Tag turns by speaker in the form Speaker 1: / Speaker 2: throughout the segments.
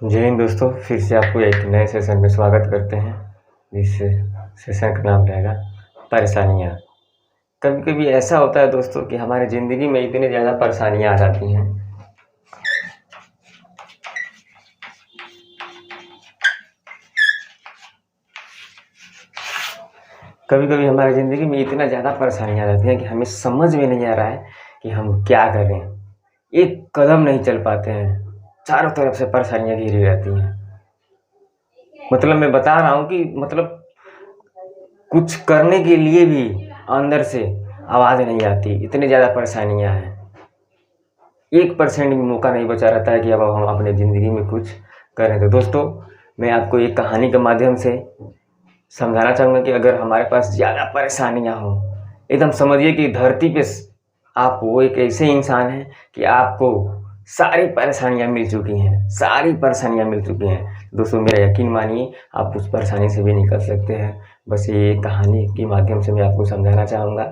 Speaker 1: जय हिंद दोस्तों, फिर से आपको एक नए सेशन में स्वागत करते हैं। जिस सेशन का नाम रहेगा परेशानियाँ। कभी कभी ऐसा होता है दोस्तों कि हमारे ज़िंदगी में इतनी ज़्यादा परेशानियाँ आ जाती हैं। कभी कभी हमारी ज़िंदगी में इतना ज़्यादा परेशानियाँ आ जाती हैं कि हमें समझ में नहीं आ रहा है कि हम क्या करें। एक कदम नहीं चल पाते हैं, चारों तरफ से परेशानियाँ घिरी रहती हैं। मतलब मैं बता रहा हूँ कि कुछ करने के लिए भी अंदर से आवाज़ नहीं आती, इतनी ज़्यादा परेशानियाँ हैं। 1% भी मौका नहीं बचा रहता है कि अब हम अपने ज़िंदगी में कुछ करें। तो दोस्तों, मैं आपको एक कहानी के माध्यम से समझाना चाहूँगा कि अगर हमारे पास ज़्यादा परेशानियाँ हों, एकदम समझिए कि धरती पे आप वो एक ऐसे इंसान हैं कि आपको सारी परेशानियाँ मिल चुकी हैं, सारी परेशानियाँ मिल चुकी हैं। दोस्तों, मेरा यकीन मानिए, आप उस परेशानी से भी निकल सकते हैं। बस ये कहानी के माध्यम से मैं आपको समझाना चाहूँगा।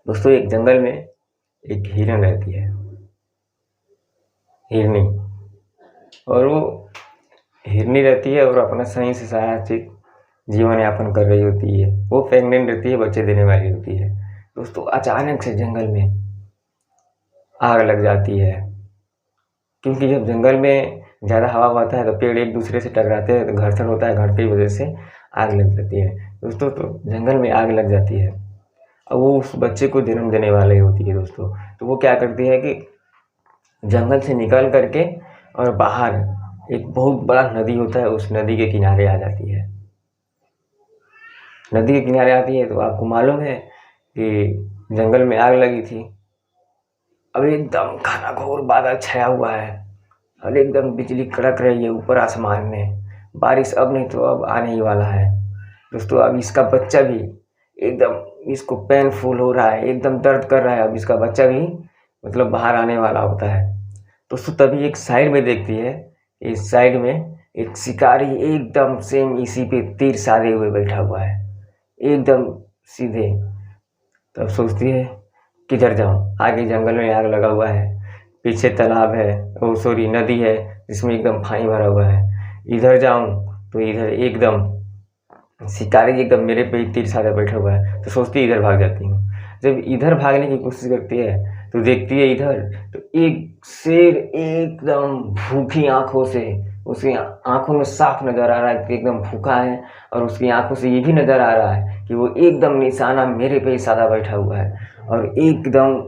Speaker 1: दोस्तों, एक जंगल में एक हिरन रहती है, हिरनी। और वो हिरनी रहती है और अपना सही से साहसिक जीवन यापन कर रही होती है। वो प्रेग्नेंट रहती है, बच्चे देने वाली होती है। दोस्तों, अचानक से जंगल में आग लग जाती है, क्योंकि जब जंगल में ज़्यादा हवा होता है तो पेड़ एक दूसरे से टकराते हैं, तो घर्षण होता है, घर्षण की वजह से आग लग जाती है। दोस्तों, तो जंगल में आग लग जाती है। अब वो उस बच्चे को जन्म देने वाली होती है दोस्तों। तो वो क्या करती है कि जंगल से निकल करके और बाहर एक बहुत बड़ा नदी होता है, उस नदी के किनारे आ जाती है। नदी के किनारे आती है तो आपको मालूम है कि जंगल में आग लगी थी। अब एकदम घना घोर बादल छाया हुआ है और एकदम बिजली कड़क रही है ऊपर आसमान में। बारिश अब नहीं तो अब आने ही वाला है। दोस्तों, अब इसका बच्चा भी एकदम इसको पेनफुल हो रहा है, एकदम दर्द कर रहा है। अब इसका बच्चा भी मतलब बाहर आने वाला होता है। दोस्तों, तभी एक साइड में देखती है, इस साइड में एक शिकारी एकदम सेम इसी पे तीर साधे हुए बैठा हुआ है, एकदम सीधे। तब सोचती है किधर जाऊँ, आगे जंगल में आग लगा हुआ है, पीछे तालाब है, ओ सॉरी नदी है जिसमें एकदम पानी भरा हुआ है। इधर जाऊँ तो इधर एकदम शिकारी एकदम मेरे पे ही तीर साधा बैठा हुआ है। तो सोचती है इधर भाग जाती हूँ। जब इधर भागने की कोशिश करती है तो देखती है इधर तो एक शेर एकदम भूखी आंखों से, उसकी आंखों में साफ नजर आ रहा है कि एकदम भूखा है, और उसकी आंखों से ये भी नजर आ रहा है कि वो एकदम निशाना मेरे पे ही साधा बैठा हुआ है और एकदम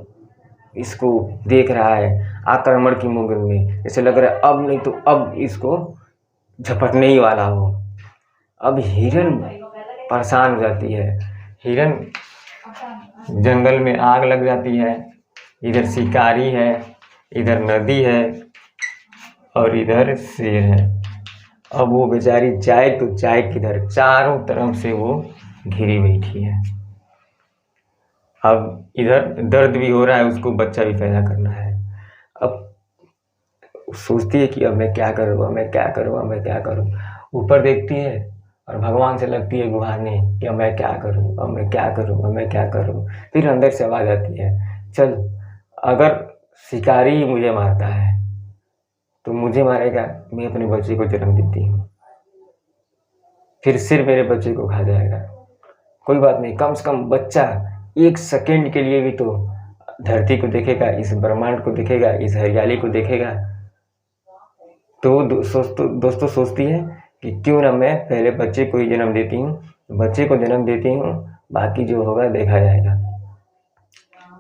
Speaker 1: इसको देख रहा है आक्रमण की मूड में। जैसे लग रहा है अब नहीं तो अब इसको झपटने ही वाला हो। अब हिरन परेशान हो जाती है। हिरन जंगल में आग लग जाती है, इधर शिकारी है, इधर नदी है और इधर शेर है। अब वो बेचारी जाए तो जाए किधर, चारों तरफ से वो घिरी बैठी है। अब इधर दर्द भी हो रहा है, उसको बच्चा भी पैदा करना है। अब सोचती है कि अब मैं क्या करूँ, अब मैं क्या करूँ, अब मैं क्या करूँ। ऊपर देखती है और भगवान से लगती है गुहारने कि अब मैं क्या करूँ, अब मैं क्या करूँ, अब मैं क्या करूँ। फिर अंदर से आवाज़ आती है, चल अगर शिकारी ही मुझे मारता है तो मुझे मारेगा, मैं अपने बच्चे को जन्म देती हूँ, फिर सिर मेरे बच्चे को खा जाएगा। कोई बात नहीं, कम से कम बच्चा 1 सेकेंड के लिए भी तो धरती को देखेगा, इस ब्रह्मांड को देखेगा, इस हरियाली को देखेगा। तो दोस्तों सोचती है कि क्यों ना मैं पहले बच्चे को ही जन्म देती हूँ, बच्चे को जन्म देती हूँ, बाकी जो होगा देखा जाएगा।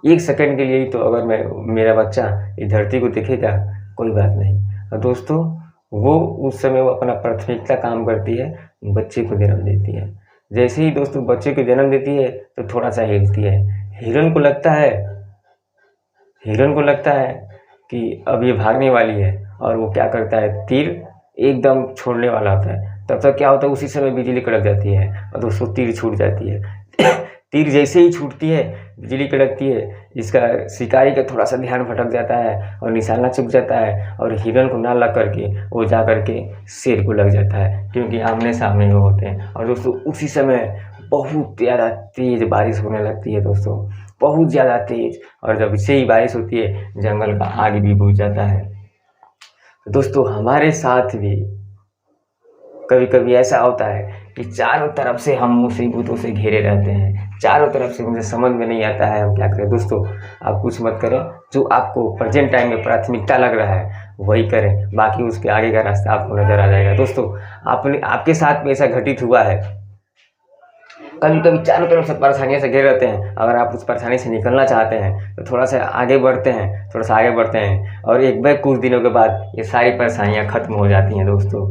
Speaker 1: 1 सेकेंड के लिए ही तो अगर मेरा बच्चा इस धरती को देखेगा, कोई बात नहीं। और दोस्तों, वो उस समय वो अपना प्राथमिकता काम करती है, बच्चे को जन्म देती है। जैसे ही दोस्तों बच्चे को जन्म देती है तो थोड़ा सा हिलती है। हिरन को लगता है कि अब ये भागने वाली है, और वो क्या करता है, तीर एकदम छोड़ने वाला होता है। तब तक क्या होता है, उसी समय बिजली कड़क जाती है और दोस्तों तीर छूट जाती है। तीर जैसे ही छूटती है, बिजली कड़कती है, इसका शिकारी का थोड़ा सा ध्यान भटक जाता है और निशाना चूक जाता है, और हिरन को ना लग करके वो जा करके शेर को लग जाता है, क्योंकि आमने सामने वो होते हैं। और दोस्तों उसी समय बहुत ज़्यादा तेज बारिश होने लगती है दोस्तों, बहुत ज़्यादा तेज। और जब इससे ही बारिश होती है, जंगल का आग भी बुझ जाता है। दोस्तों हमारे साथ भी कभी कभी ऐसा होता है कि चारों तरफ से हम मुसीबतों से घिरे रहते हैं, चारों तरफ से मुझे समझ में नहीं आता है हम क्या करें। दोस्तों आप कुछ मत करें, जो आपको प्रेजेंट टाइम में प्राथमिकता लग रहा है वही करें, बाकी उसके आगे का रास्ता आपको नज़र आ जाएगा। दोस्तों आपके साथ में ऐसा घटित हुआ है, कभी कभी चारों तरफ से परेशानियां से घिरे रहते हैं। अगर आप उस परेशानी से निकलना चाहते हैं तो थोड़ा सा आगे बढ़ते हैं, थोड़ा सा आगे बढ़ते हैं, और एक बार कुछ दिनों के बाद ये सारी परेशानियां खत्म हो जाती हैं। दोस्तों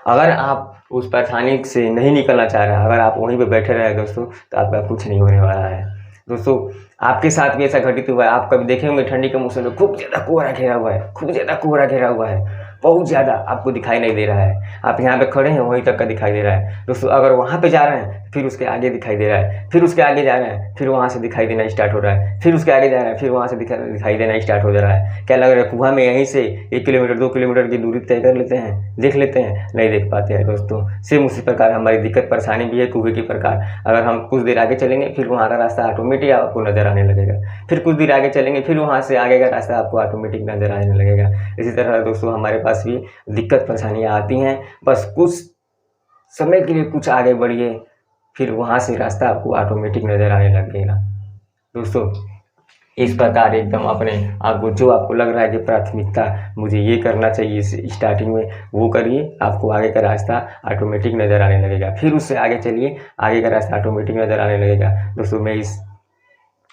Speaker 1: अगर आप उस परेशानी से नहीं निकलना चाह रहे हैं, अगर आप वहीं पे बैठे रहे दोस्तों, तो आपका कुछ नहीं होने वाला है। दोस्तों आपके साथ भी ऐसा घटित हुआ है, आप कभी देखे होंगे ठंडी के मौसम में खूब ज़्यादा कोहरा घेरा हुआ है, खूब ज़्यादा कोहरा घेरा हुआ है, बहुत ज़्यादा आपको दिखाई नहीं दे रहा है, आप यहाँ पे खड़े हैं वहीं तक का दिखाई दे रहा है। दोस्तों अगर वहाँ पे जा रहे हैं फिर उसके आगे दिखाई दे रहा है, फिर उसके आगे जा रहे हैं फिर वहाँ से दिखाई देना स्टार्ट हो रहा है, फिर उसके आगे जा रहे हैं फिर वहाँ से दिखाई देना स्टार्ट हो जा रहा है। क्या लग रहा है कुआं में यहीं से 1 किलोमीटर 2 किलोमीटर की दूरी तय कर लेते हैं, देख लेते हैं, नहीं देख पाते हैं। दोस्तों सेम उसी प्रकार हमारी दिक्कत परेशानी भी है कुएं की प्रकार। अगर हम कुछ देर आगे चलेंगे फिर वहाँ का रास्ता ऑटोमेटिक आपको नज़र आने लगेगा, फिर कुछ देर आगे चलेंगे फिर वहाँ से आगे का रास्ता आपको ऑटोमेटिक नज़र आने लगेगा। इसी तरह दोस्तों हमारे पास भी दिक्कत परेशानियाँ आती हैं, बस कुछ समय के लिए कुछ आगे बढ़िए, फिर वहाँ से रास्ता आपको ऑटोमेटिक नज़र आने लगेगा। दोस्तों इस प्रकार एकदम अपने आपको जो आपको लग रहा है कि प्राथमिकता मुझे ये करना चाहिए स्टार्टिंग में, वो करिए, आपको आगे का रास्ता ऑटोमेटिक नज़र आने लगेगा। फिर उससे आगे चलिए, आगे का रास्ता ऑटोमेटिक नज़र आने लगेगा। दोस्तों मैं इस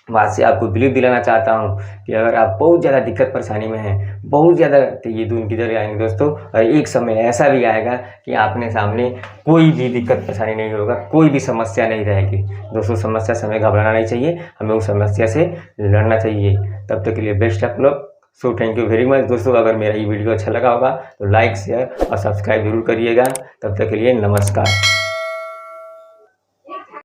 Speaker 1: बात से आपको बिलीव दिलाना चाहता हूँ कि अगर आप बहुत ज़्यादा दिक्कत परेशानी में हैं, बहुत ज़्यादा, तो ये दिन किधर आएंगे दोस्तों, और एक समय ऐसा भी आएगा कि आपने सामने कोई भी दिक्कत परेशानी नहीं होगा, कोई भी समस्या नहीं रहेगी। दोस्तों समस्या से हमें घबराना नहीं चाहिए, हमें उस समस्या से लड़ना चाहिए। तब तक के लिए best of luck. So thank you very much. दोस्तों अगर मेरा ये वीडियो अच्छा लगा होगा तो लाइक शेयर और सब्सक्राइब जरूर करिएगा। तब तक के लिए नमस्कार।